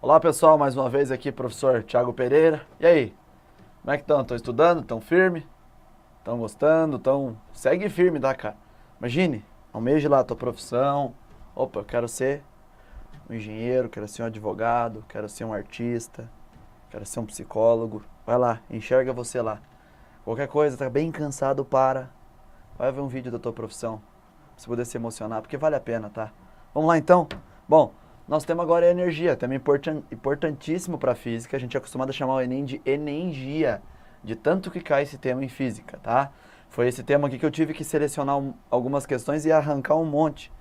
Olá pessoal, mais uma vez aqui, professor Thiago Pereira. E aí, como é que estão? Estão estudando? Estão firme? Estão gostando? Segue firme, tá, cara? Imagine, almeje lá a tua profissão. Opa, eu quero ser um engenheiro, quero ser um advogado, quero ser um artista, quero ser um psicólogo. Vai lá, enxerga você lá. Qualquer coisa, tá bem cansado, vai ver um vídeo da tua profissão, pra você poder se emocionar, porque vale a pena, tá? Vamos lá então? Bom, nosso tema agora é energia, tema importantíssimo para física. A gente é acostumado a chamar o Enem de energia, de tanto que cai esse tema em física, tá? Foi esse tema aqui que eu tive que selecionar algumas questões e arrancar um monte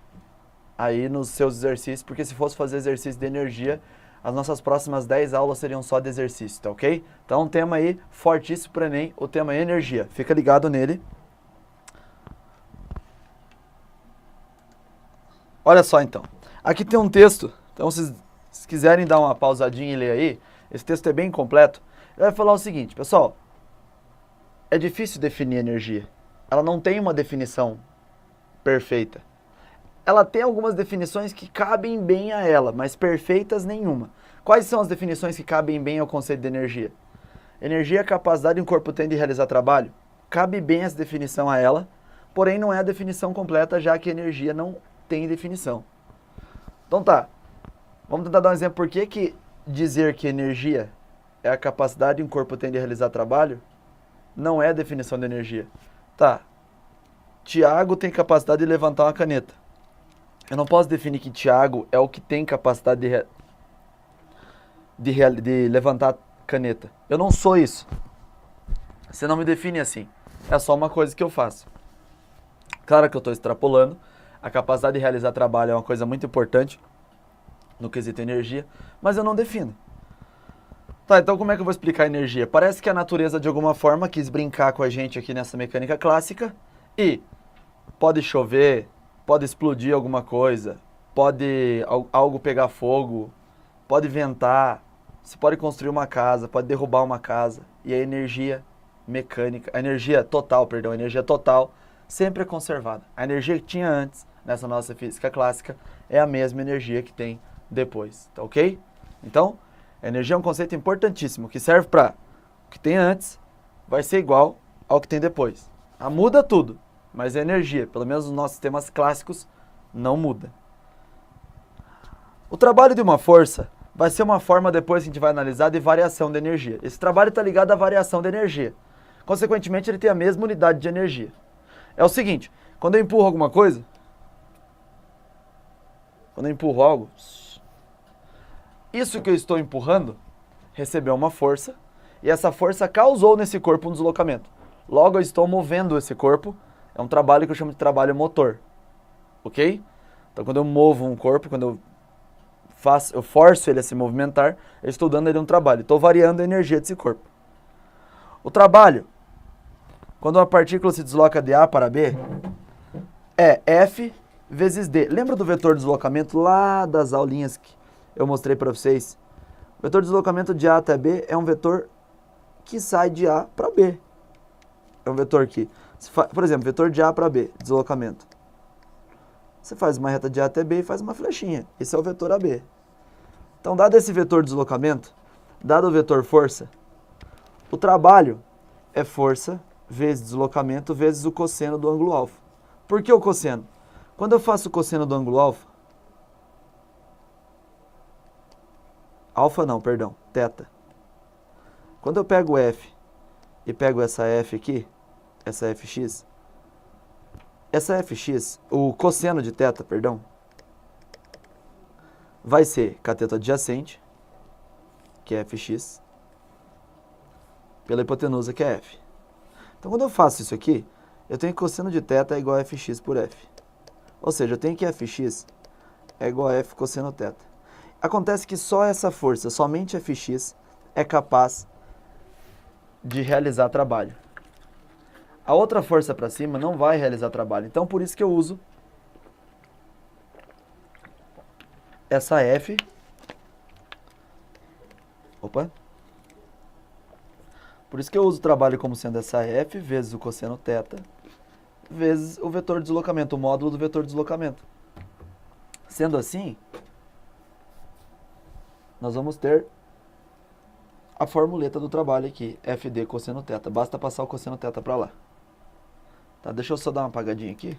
aí nos seus exercícios, porque se fosse fazer exercício de energia, as nossas próximas 10 aulas seriam só de exercício, tá ok? Então, um tema aí fortíssimo para Enem, o tema é energia. Fica ligado nele. Olha só então, aqui tem um texto, então se quiserem dar uma pausadinha e ler aí, esse texto é bem completo. Ele vai falar o seguinte, pessoal, é difícil definir energia, ela não tem uma definição perfeita. Ela tem algumas definições que cabem bem a ela, mas perfeitas nenhuma. Quais são as definições que cabem bem ao conceito de energia? Energia é a capacidade que um corpo tem de realizar trabalho. Cabe bem essa definição a ela, porém não é a definição completa, já que energia não tem definição. Então tá, vamos tentar dar um exemplo. Por que dizer que energia é a capacidade que um corpo tem de realizar trabalho não é a definição de energia? Tá, Tiago tem capacidade de levantar uma caneta. Eu não posso definir que Tiago é o que tem capacidade de levantar caneta. Eu não sou isso. Você não me define assim. É só uma coisa que eu faço. Claro que eu estou extrapolando. A capacidade de realizar trabalho é uma coisa muito importante no quesito energia, mas eu não defino. Tá, então como é que eu vou explicar a energia? Parece que a natureza de alguma forma quis brincar com a gente aqui nessa mecânica clássica e pode chover, pode explodir alguma coisa, pode algo pegar fogo, pode ventar, você pode construir uma casa, pode derrubar uma casa e a energia mecânica, a energia total sempre é conservada. A energia que tinha antes, nessa nossa física clássica, é a mesma energia que tem depois, tá ok? Então, a energia é um conceito importantíssimo, que serve para o que tem antes, vai ser igual ao que tem depois. Muda tudo, mas a energia, pelo menos nos nossos sistemas clássicos, não muda. O trabalho de uma força vai ser uma forma, depois que a gente vai analisar, de variação de energia. Esse trabalho está ligado à variação de energia. Consequentemente, ele tem a mesma unidade de energia. É o seguinte, quando eu empurro alguma coisa, quando eu empurro algo, isso que eu estou empurrando recebeu uma força e essa força causou nesse corpo um deslocamento. Logo, eu estou movendo esse corpo, é um trabalho que eu chamo de trabalho motor, ok? Então, quando eu movo um corpo, quando eu forço ele a se movimentar, eu estou dando ele um trabalho, estou variando a energia desse corpo. O trabalho, quando uma partícula se desloca de A para B, é F vezes D. Lembra do vetor de deslocamento lá das aulinhas que eu mostrei para vocês? O vetor de deslocamento de A até B é um vetor que sai de A para B. É um vetor que, por exemplo, vetor de A para B, deslocamento. Você faz uma reta de A até B e faz uma flechinha. Esse é o vetor AB. Então, dado esse vetor de deslocamento, dado o vetor força, o trabalho é força vezes deslocamento vezes o cosseno do ângulo alfa. Por que o cosseno? Quando eu faço o cosseno do ângulo θ. Quando eu pego F e pego essa F aqui, essa Fx, o cosseno de θ, vai ser cateto adjacente, que é Fx, pela hipotenusa, que é F. Então, quando eu faço isso aqui, eu tenho que cosseno de θ é igual a Fx por F. Ou seja, eu tenho que Fx é igual a F cosseno θ. Acontece que só essa força, somente Fx, é capaz de realizar trabalho. A outra força para cima não vai realizar trabalho. Então, por isso que eu uso essa F. Por isso que eu uso o trabalho como sendo essa F vezes o cosseno θ vezes o vetor de deslocamento, o módulo do vetor de deslocamento. Sendo assim, nós vamos ter a formuleta do trabalho aqui, FD cosseno θ. Basta passar o cosseno θ para lá. Tá, deixa eu só dar uma apagadinha aqui.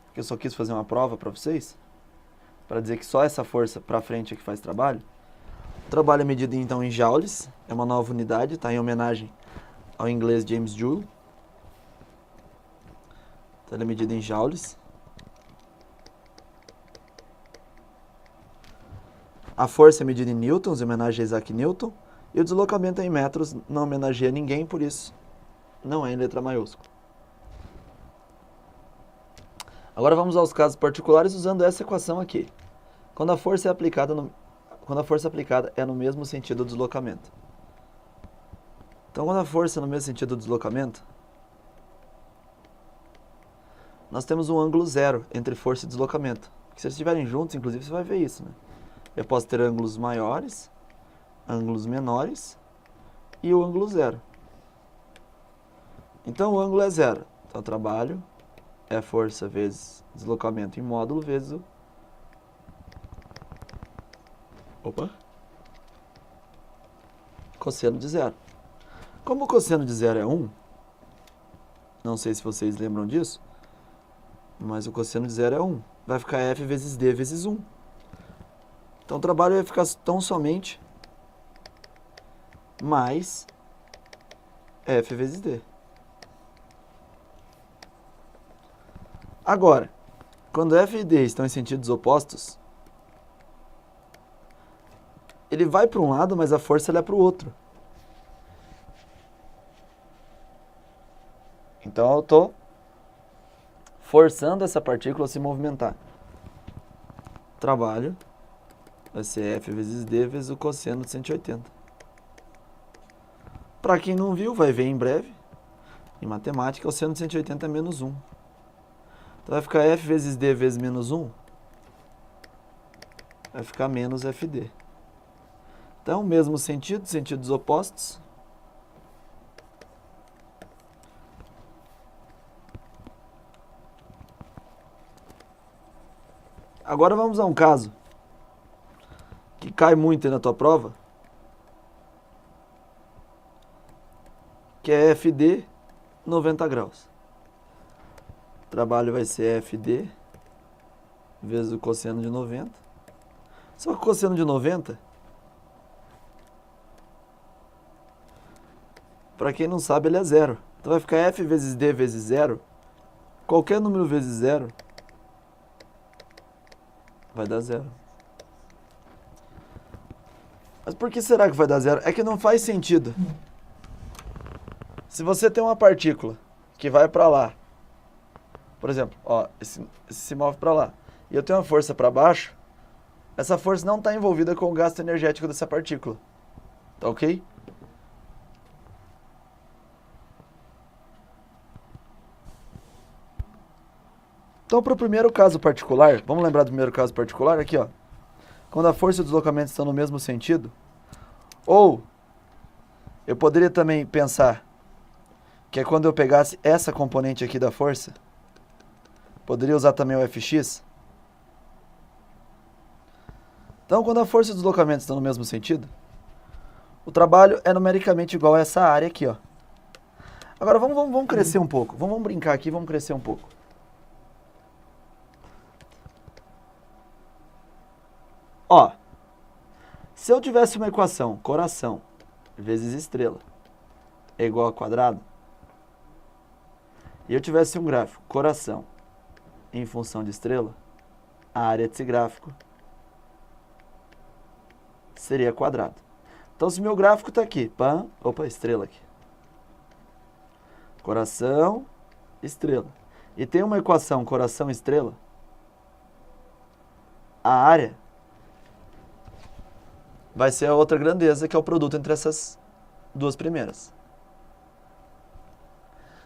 Porque eu só quis fazer uma prova para vocês, para dizer que só essa força para frente é que faz trabalho. O trabalho é medido então em joules, é uma nova unidade, tá, em homenagem ao inglês James Joule. Então ele é medido em joules. A força é medida em newtons, em homenagem a Isaac Newton. E o deslocamento é em metros, não homenageia ninguém, por isso não é em letra maiúscula. Agora vamos aos casos particulares usando essa equação aqui. Quando a força aplicada é no mesmo sentido do deslocamento. Então, quando a força é no mesmo sentido do deslocamento, nós temos um ângulo zero entre força e deslocamento. Porque se eles estiverem juntos, inclusive, você vai ver isso, né? Eu posso ter ângulos maiores, ângulos menores e o ângulo zero. Então, o ângulo é zero. Então, o trabalho é força vezes deslocamento em módulo vezes o... cosseno de zero. Como o cosseno de zero é 1, não sei se vocês lembram disso, mas o cosseno de zero é 1. Vai ficar F vezes D vezes 1. Então, o trabalho vai ficar tão somente mais F vezes D. Agora, quando F e D estão em sentidos opostos, ele vai para um lado, mas a força é para o outro. Então, eu estou forçando essa partícula a se movimentar. Trabalho vai ser F vezes D vezes o cosseno de 180. Para quem não viu, vai ver em breve. Em matemática, o cosseno de 180 é menos 1. Então, vai ficar F vezes D vezes menos 1. Vai ficar menos FD. Então, mesmo sentido, sentidos opostos. Agora vamos a um caso que cai muito aí na tua prova, que é FD 90 graus. O trabalho vai ser FD vezes o cosseno de 90. Só que o cosseno de 90, para quem não sabe, ele é zero. Então vai ficar F vezes D vezes zero. Qualquer número vezes zero vai dar zero. Mas por que será que vai dar zero? É que não faz sentido. Se você tem uma partícula que vai para lá, por exemplo, ó, esse se move para lá, e eu tenho uma força para baixo, essa força não está envolvida com o gasto energético dessa partícula. Tá ok? Então, para o primeiro caso particular, vamos lembrar do primeiro caso particular aqui, ó. Quando a força e o deslocamento estão no mesmo sentido, ou eu poderia também pensar que é quando eu pegasse essa componente aqui da força, poderia usar também o Fx. Então, quando a força e o deslocamento estão no mesmo sentido, o trabalho é numericamente igual a essa área aqui, ó. Agora, vamos crescer um pouco. Vamos brincar aqui, vamos crescer um pouco. Ó, se eu tivesse uma equação, coração vezes estrela é igual a quadrado, e eu tivesse um gráfico, coração em função de estrela, a área desse gráfico seria quadrado. Então, se meu gráfico está aqui, estrela aqui, coração, estrela, e tem uma equação coração, estrela, a área vai ser a outra grandeza, que é o produto entre essas duas primeiras.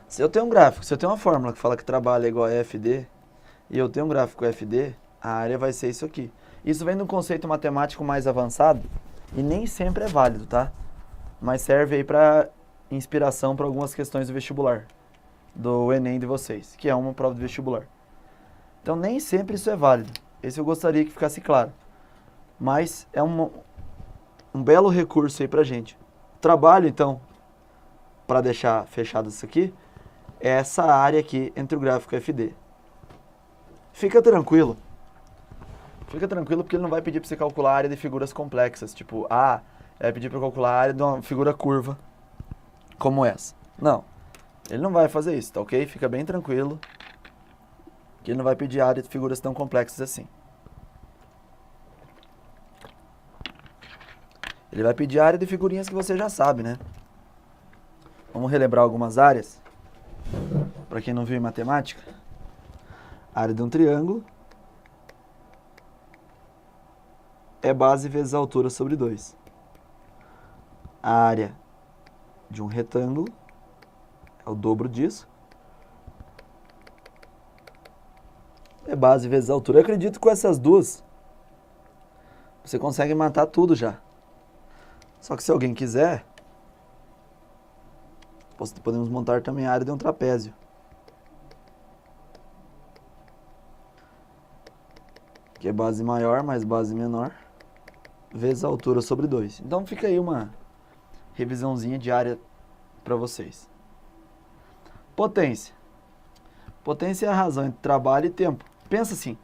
Se eu tenho um gráfico, se eu tenho uma fórmula que fala que trabalho é igual a FD, e eu tenho um gráfico FD, a área vai ser isso aqui. Isso vem de um conceito matemático mais avançado, e nem sempre é válido, tá? Mas serve aí para inspiração para algumas questões do vestibular, do Enem de vocês, que é uma prova de vestibular. Então, nem sempre isso é válido. Esse eu gostaria que ficasse claro. Mas é um belo recurso aí pra gente. Trabalho, então, para deixar fechado isso aqui, é essa área aqui entre o gráfico FD. Fica tranquilo. Fica tranquilo porque ele não vai pedir para você calcular a área de figuras complexas. Tipo, vai pedir para calcular a área de uma figura curva como essa. Não. Ele não vai fazer isso, tá ok? Fica bem tranquilo. Que ele não vai pedir área de figuras tão complexas assim. Ele vai pedir área de figurinhas que você já sabe, né? Vamos relembrar algumas áreas. Para quem não viu em matemática. A área de um triângulo é base vezes a altura sobre 2. A área de um retângulo é o dobro disso. É base vezes a altura. Eu acredito que com essas duas você consegue matar tudo já. Só que se alguém quiser, podemos montar também a área de um trapézio. Que é base maior mais base menor, vezes a altura sobre 2. Então fica aí uma revisãozinha de área para vocês. Potência. Potência é a razão entre trabalho e tempo. Pensa assim,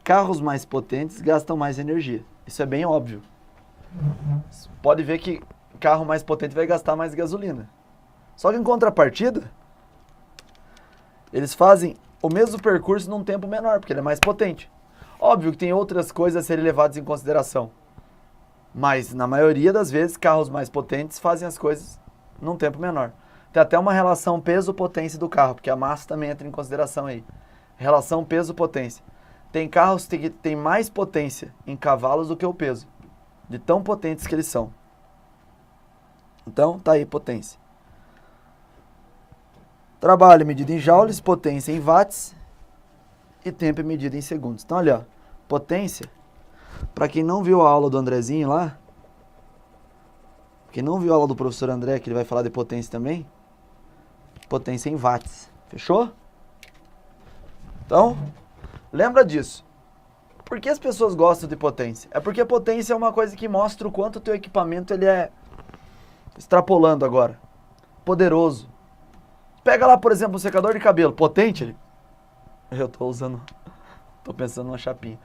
carros mais potentes gastam mais energia. Isso é bem óbvio. Pode ver que carro mais potente vai gastar mais gasolina. Só que em contrapartida, eles fazem o mesmo percurso num tempo menor, porque ele é mais potente. Óbvio que tem outras coisas a serem levadas em consideração. Mas, na maioria das vezes, carros mais potentes fazem as coisas num tempo menor. Tem até uma relação peso-potência do carro, porque a massa também entra em consideração aí. Relação peso-potência. Tem carros que têm mais potência em cavalos do que o peso, de tão potentes que eles são. Então, tá aí, potência. Trabalho medido em joules, potência em watts e tempo medido em segundos. Então, olha, ó, potência, para quem não viu a aula do Andrezinho lá, quem não viu a aula do professor André, que ele vai falar de potência também, potência em watts, fechou? Então, lembra disso. Por que as pessoas gostam de potência? É porque a potência é uma coisa que mostra o quanto o teu equipamento ele é, extrapolando agora, poderoso. Pega lá, por exemplo, um secador de cabelo, potente. Eu tô pensando numa chapinha.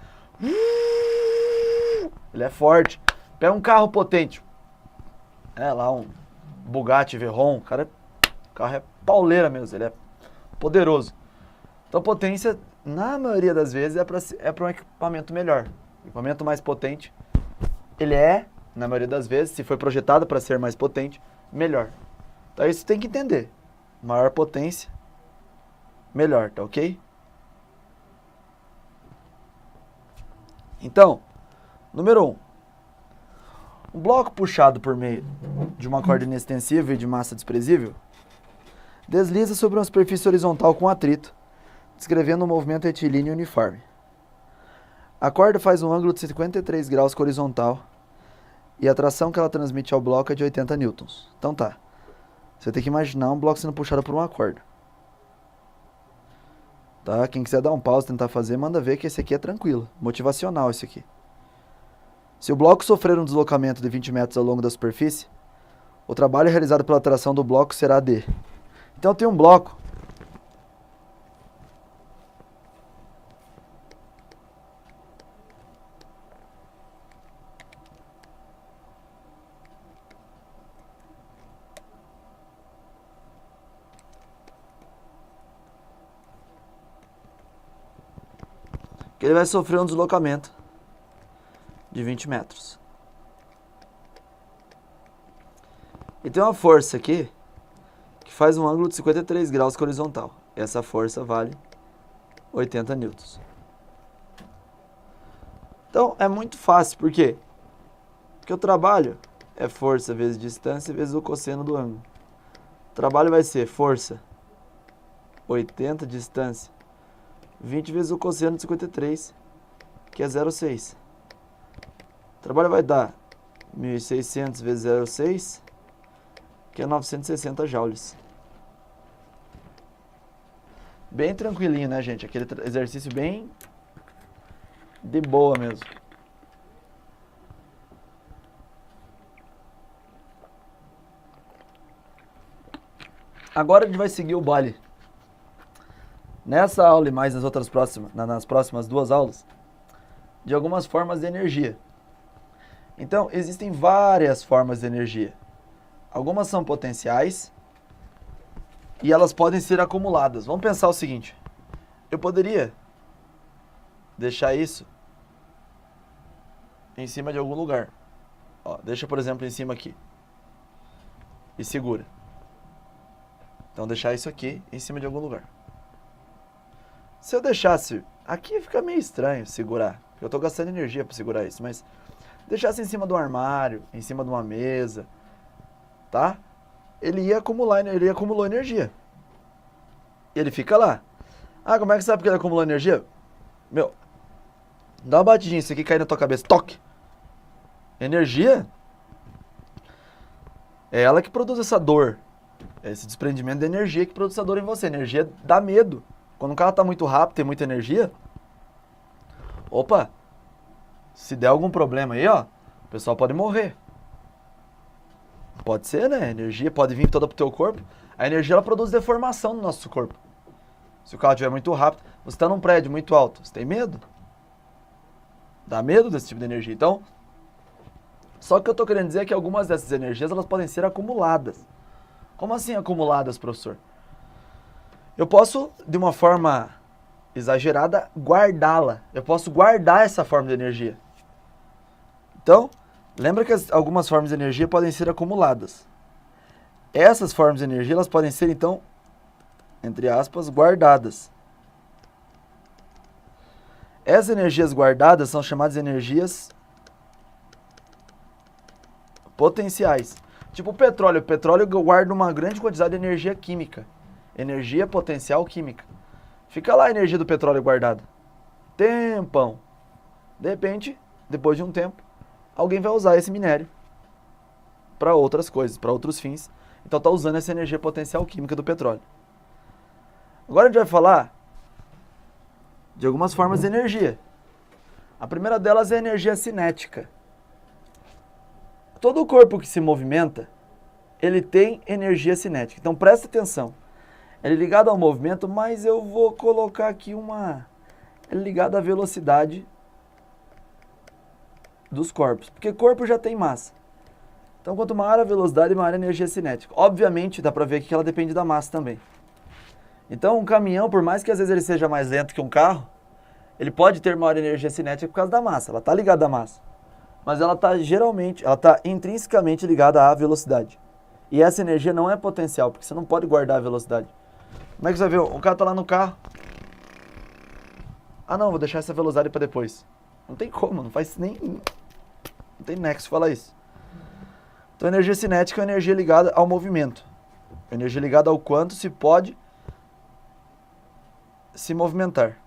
Ele é forte. Pega um carro potente. É lá um Bugatti Veyron, o carro é pauleira mesmo, ele é poderoso. Então potência, na maioria das vezes, é para um equipamento melhor. Equipamento mais potente, ele é, na maioria das vezes, se foi projetado para ser mais potente, melhor. Então isso tem que entender. Maior potência, melhor, tá ok? Então, número 1. Um bloco puxado por meio de uma corda inextensível e de massa desprezível desliza sobre uma superfície horizontal com atrito, descrevendo um movimento retilíneo uniforme. A corda faz um ângulo de 53 graus com a horizontal e a tração que ela transmite ao bloco é de 80 newtons. Então tá. Você tem que imaginar um bloco sendo puxado por uma corda. Tá? Quem quiser dar um pause e tentar fazer, manda ver que esse aqui é tranquilo. Motivacional esse aqui. Se o bloco sofrer um deslocamento de 20 metros ao longo da superfície, o trabalho realizado pela tração do bloco será D. Então tem um bloco que ele vai sofrer um deslocamento de 20 metros. E tem uma força aqui que faz um ângulo de 53 graus com a horizontal. Essa força vale 80 newtons. Então é muito fácil, por quê? Porque o trabalho é força vezes distância vezes o cosseno do ângulo. O trabalho vai ser força 80, distância 20 vezes o cosseno de 53, que é 0,6. O trabalho vai dar 1.600 vezes 0,6, que é 960 joules. Bem tranquilinho, né, gente? Aquele exercício bem De boa mesmo. Agora a gente vai seguir o baile. Nessa aula e mais nas próximas 2 aulas, de algumas formas de energia. Então, existem várias formas de energia. Algumas são potenciais e elas podem ser acumuladas. Vamos pensar o seguinte. Eu poderia deixar isso em cima de algum lugar. Ó, deixa, por exemplo, em cima aqui. E segura. Então, deixar isso aqui em cima de algum lugar. Se eu deixasse... Aqui fica meio estranho segurar. Porque eu estou gastando energia para segurar isso. Mas deixasse em cima do armário, em cima de uma mesa, tá? Ele acumulou energia. E ele fica lá. Ah, como é que sabe que ele acumulou energia? Meu, dá uma batidinha, isso aqui cai na tua cabeça. Toque! Energia é ela que produz essa dor. É esse desprendimento de energia que produz essa dor em você. Energia dá medo. Quando o carro está muito rápido, tem muita energia, opa, se der algum problema aí, ó, o pessoal pode morrer. Pode ser, né? A energia pode vir toda pro teu corpo. A energia, ela produz deformação no nosso corpo. Se o carro estiver muito rápido, você está num prédio muito alto, você tem medo? Dá medo desse tipo de energia. Então, só que o que eu estou querendo dizer é que algumas dessas energias, elas podem ser acumuladas. Como assim acumuladas, professor? Eu posso, de uma forma exagerada, guardá-la. Eu posso guardar essa forma de energia. Então, lembra que algumas formas de energia podem ser acumuladas. Essas formas de energia, elas podem ser, então, entre aspas, guardadas. Essas energias guardadas são chamadas de energias potenciais. Tipo o petróleo. O petróleo guarda uma grande quantidade de energia química. Energia potencial química. Fica lá a energia do petróleo guardada. Tempão. De repente, depois de um tempo, alguém vai usar esse minério para outras coisas, para outros fins. Então está usando essa energia potencial química do petróleo. Agora a gente vai falar de algumas formas de energia. A primeira delas é a energia cinética. Todo o corpo que se movimenta, ele tem energia cinética. Então presta atenção. Ele é ligado ao movimento, mas eu vou colocar aqui ele é ligado à velocidade dos corpos. Porque corpo já tem massa. Então quanto maior a velocidade, maior a energia cinética. Obviamente, dá para ver aqui que ela depende da massa também. Então um caminhão, por mais que às vezes ele seja mais lento que um carro, ele pode ter maior energia cinética por causa da massa. Ela está ligada à massa. Mas ela está intrinsecamente ligada à velocidade. E essa energia não é potencial, porque você não pode guardar a velocidade. Como é que você vai ver? O cara está lá no carro. Ah não, vou deixar essa velocidade para depois. Não tem como, não faz nem... Não tem nexo falar isso. Então a energia cinética é uma energia ligada ao movimento. É energia ligada ao quanto se pode se movimentar.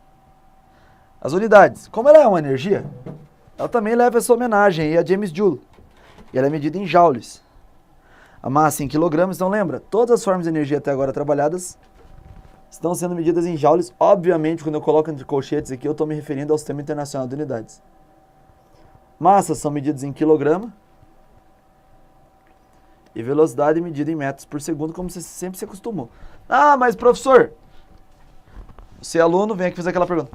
As unidades. Como ela é uma energia, ela também leva essa homenagem aí a James Joule. E ela é medida em joules. A massa em quilogramas, então lembra, todas as formas de energia até agora trabalhadas estão sendo medidas em joules. Obviamente, quando eu coloco entre colchetes aqui, eu estou me referindo ao Sistema Internacional de Unidades. Massas são medidas em quilograma. E velocidade medida em metros por segundo, como você sempre se acostumou. Ah, mas professor, você é aluno, vem aqui fazer aquela pergunta.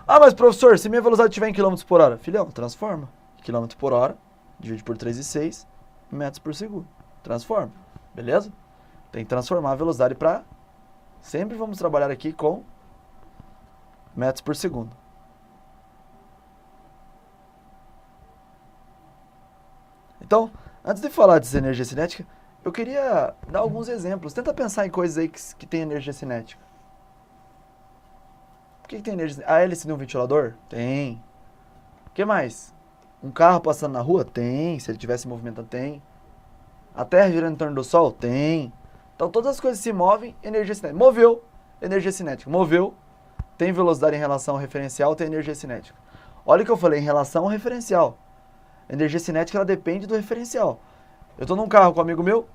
Ah, mas professor, se minha velocidade estiver em quilômetros por hora, filhão, transforma. Quilômetro por hora, divide por 3,6, metros por segundo. Transforma, beleza? Tem que transformar a velocidade para... Sempre vamos trabalhar aqui com metros por segundo. Então, antes de falar dessa energia cinética, eu queria dar alguns exemplos. Tenta pensar em coisas aí que tem energia cinética. O que tem energia cinética? A hélice de um ventilador? Tem. O que mais? Um carro passando na rua? Tem. Se ele estivesse movimentando, tem. A Terra girando em torno do Sol? Tem. Então todas as coisas se movem, energia cinética. Moveu, energia cinética. Moveu, tem velocidade em relação ao referencial, tem energia cinética. Olha o que eu falei, em relação ao referencial. A energia cinética, ela depende do referencial. Eu estou num carro com um amigo meu,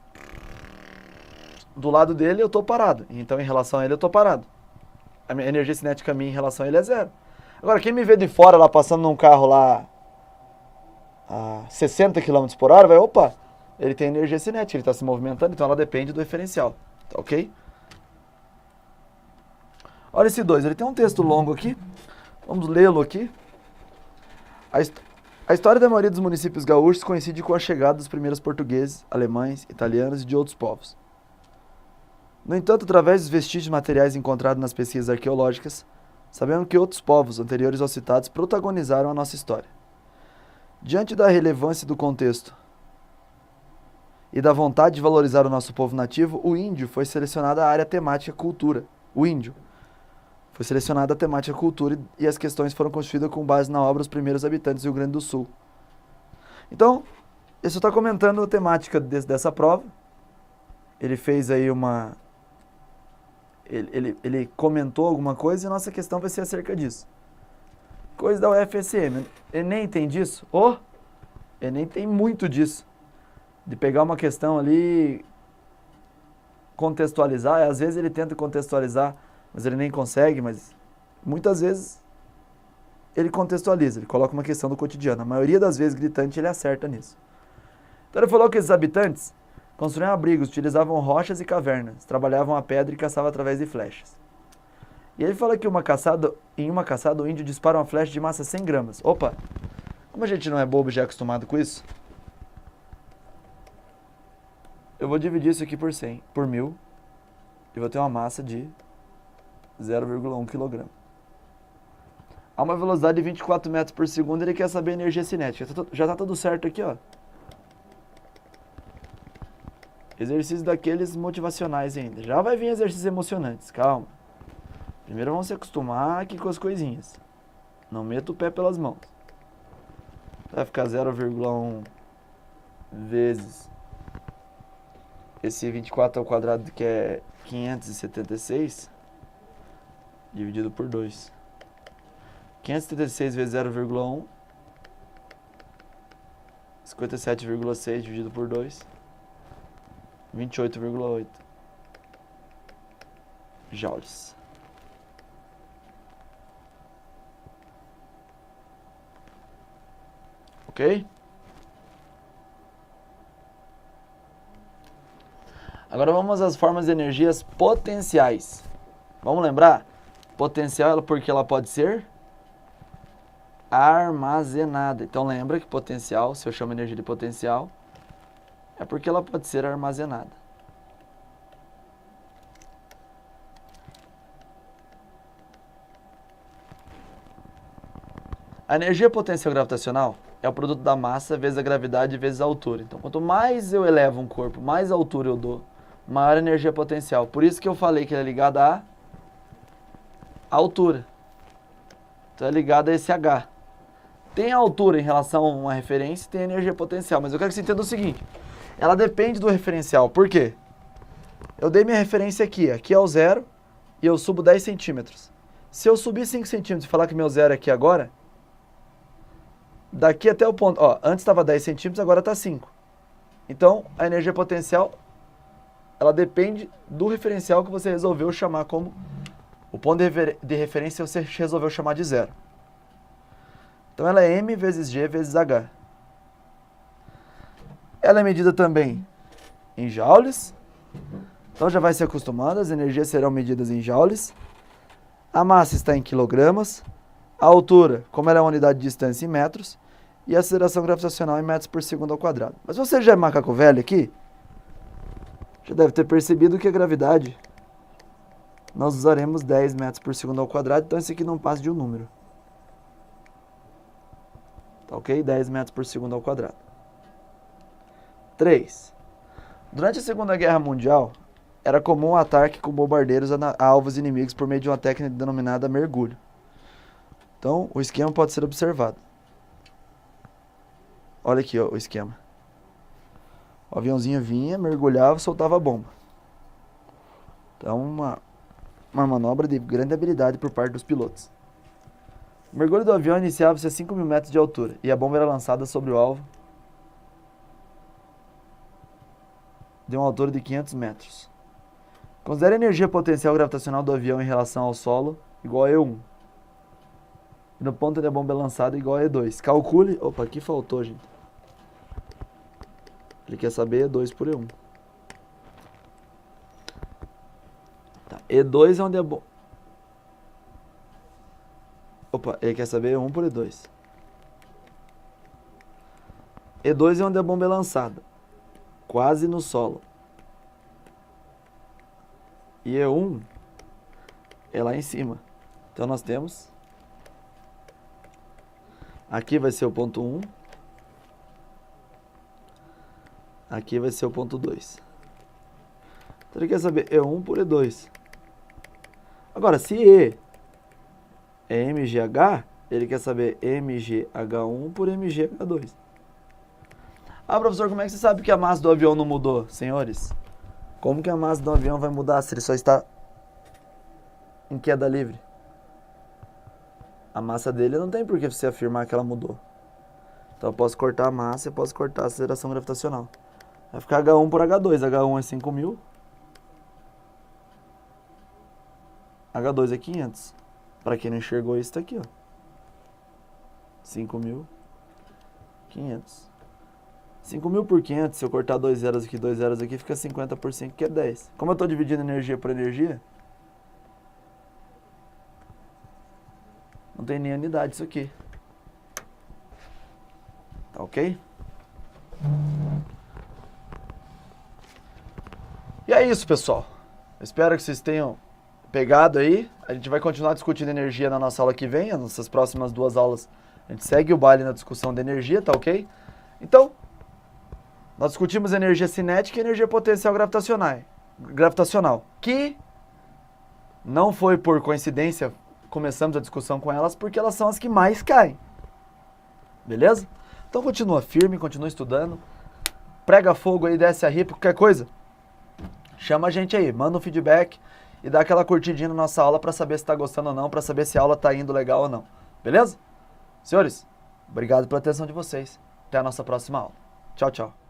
do lado dele eu estou parado. Então, em relação a ele, eu estou parado. A minha energia cinética minha em relação a ele é zero. Agora, quem me vê de fora lá passando num carro lá a 60 km por hora, vai, opa, ele tem energia cinética, ele está se movimentando, então ela depende do referencial, tá ok? Olha esse 2, ele tem um texto longo aqui, vamos lê-lo aqui. A história da maioria dos municípios gaúchos coincide com a chegada dos primeiros portugueses, alemães, italianos e de outros povos. No entanto, através dos vestígios materiais encontrados nas pesquisas arqueológicas, sabemos que outros povos, anteriores aos citados, protagonizaram a nossa história. Diante da relevância do contexto e da vontade de valorizar o nosso povo nativo, o índio foi selecionado a área temática cultura. O índio foi selecionada a temática cultura e as questões foram construídas com base na obra Os Primeiros Habitantes do Rio Grande do Sul. Então, isso está comentando a temática dessa prova. Ele fez aí uma... Ele comentou alguma coisa e a nossa questão vai ser acerca disso. Coisa da UFSM. Enem tem disso? Enem tem muito disso. De pegar uma questão ali, contextualizar. Às vezes ele tenta contextualizar, mas ele nem consegue, mas muitas vezes ele contextualiza, ele coloca uma questão do cotidiano. A maioria das vezes, gritante, ele acerta nisso. Então ele falou que esses habitantes construíam abrigos, utilizavam rochas e cavernas, trabalhavam a pedra e caçavam através de flechas. E ele fala que em uma caçada o índio dispara uma flecha de massa 100 gramas. Opa, como a gente não é bobo já é acostumado com isso, eu vou dividir isso aqui por 100, por 1000, e vou ter uma massa de 0,1 kg. A uma velocidade de 24 metros por segundo, ele quer saber a energia cinética. Já está tudo certo aqui, ó. Exercícios daqueles motivacionais ainda. Já vai vir exercícios emocionantes, calma. Primeiro vamos se acostumar aqui com as coisinhas. Não meta o pé pelas mãos. Vai ficar 0,1 vezes esse 24 ao quadrado, que é 576, dividido por 2. 576 vezes 0,1, 57,6 dividido por 2, 28,8 joules. Ok? Agora vamos às formas de energias potenciais. Vamos lembrar? Potencial porque ela pode ser armazenada. Então lembra que potencial, se eu chamo energia de potencial, é porque ela pode ser armazenada. A energia potencial gravitacional é o produto da massa vezes a gravidade vezes a altura. Então, quanto mais eu elevo um corpo, mais altura eu dou, maior a energia potencial. Por isso que eu falei que ela é ligada à altura. Então, é ligada a esse H. Tem a altura em relação a uma referência e tem a energia potencial. Mas eu quero que você entenda o seguinte. Ela depende do referencial. Por quê? Eu dei minha referência aqui. Aqui é o zero e eu subo 10 centímetros. Se eu subir 5 centímetros e falar que meu zero é aqui agora, daqui até o ponto, ó, antes estava 10 centímetros, agora está 5. Então, a energia potencial, ela depende do referencial que você resolveu chamar como... O ponto de referência você resolveu chamar de zero. Então, ela é M vezes G vezes H. Ela é medida também em joules. Então, já vai se acostumando, as energias serão medidas em joules. A massa está em quilogramas. A altura, como ela é uma unidade de distância, em metros. E a aceleração gravitacional em metros por segundo ao quadrado. Mas você já é macaco velho aqui? Já deve ter percebido que a gravidade, nós usaremos 10 metros por segundo ao quadrado, então esse aqui não passa de um número. Tá ok? 10 metros por segundo ao quadrado. 3. Durante a Segunda Guerra Mundial, era comum o ataque com bombardeiros a alvos inimigos por meio de uma técnica denominada mergulho. Então, o esquema pode ser observado. Olha aqui, ó, o esquema. O aviãozinho vinha, mergulhava, soltava a bomba. Então, uma manobra de grande habilidade por parte dos pilotos. O mergulho do avião iniciava-se a 5.000 metros de altura e a bomba era lançada sobre o alvo de uma altura de 500 metros. Considere a energia potencial gravitacional do avião em relação ao solo igual a E1. E no ponto onde a bomba é lançada igual a E2. Calcule... Opa, aqui faltou, gente. Ele quer saber E2 por E1. Tá, E2 é onde a bomba... Opa, ele quer saber E1 por E2. E2 é onde a bomba é lançada. Quase no solo. E E1 é lá em cima. Então nós temos... Aqui vai ser o ponto 1. Aqui vai ser o ponto 2. Então ele quer saber E1 por E2. Agora, se E é MGH, ele quer saber MGH1 por MGH2. Ah, professor, como é que você sabe que a massa do avião não mudou, senhores? Como que a massa do avião vai mudar se ele só está em queda livre? A massa dele não tem por que você afirmar que ela mudou. Então eu posso cortar a massa e posso cortar a aceleração gravitacional. Vai ficar H1 por H2. H1 é 5.000. H2 é 500. Para quem não enxergou isso, tá aqui, ó. 5.500. 5.000 por 500, se eu cortar 2 zeros aqui, fica 50 por 5, que é 10. Como eu estou dividindo energia por energia, não tem nem unidade isso aqui. Tá ok? E é isso, pessoal. Eu espero que vocês tenham pegado aí. A gente vai continuar discutindo energia na nossa aula que vem. Nas nossas próximas 2 aulas, a gente segue o baile na discussão de energia, tá ok? Então, nós discutimos energia cinética e energia potencial gravitacional, que não foi por coincidência, começamos a discussão com elas, porque elas são as que mais caem. Beleza? Então continua firme, continua estudando, prega fogo aí, desce a ripa, qualquer coisa. Chama a gente aí, manda um feedback e dá aquela curtidinha na nossa aula para saber se está gostando ou não, para saber se a aula está indo legal ou não. Beleza? Senhores, obrigado pela atenção de vocês. Até a nossa próxima aula. Tchau, tchau.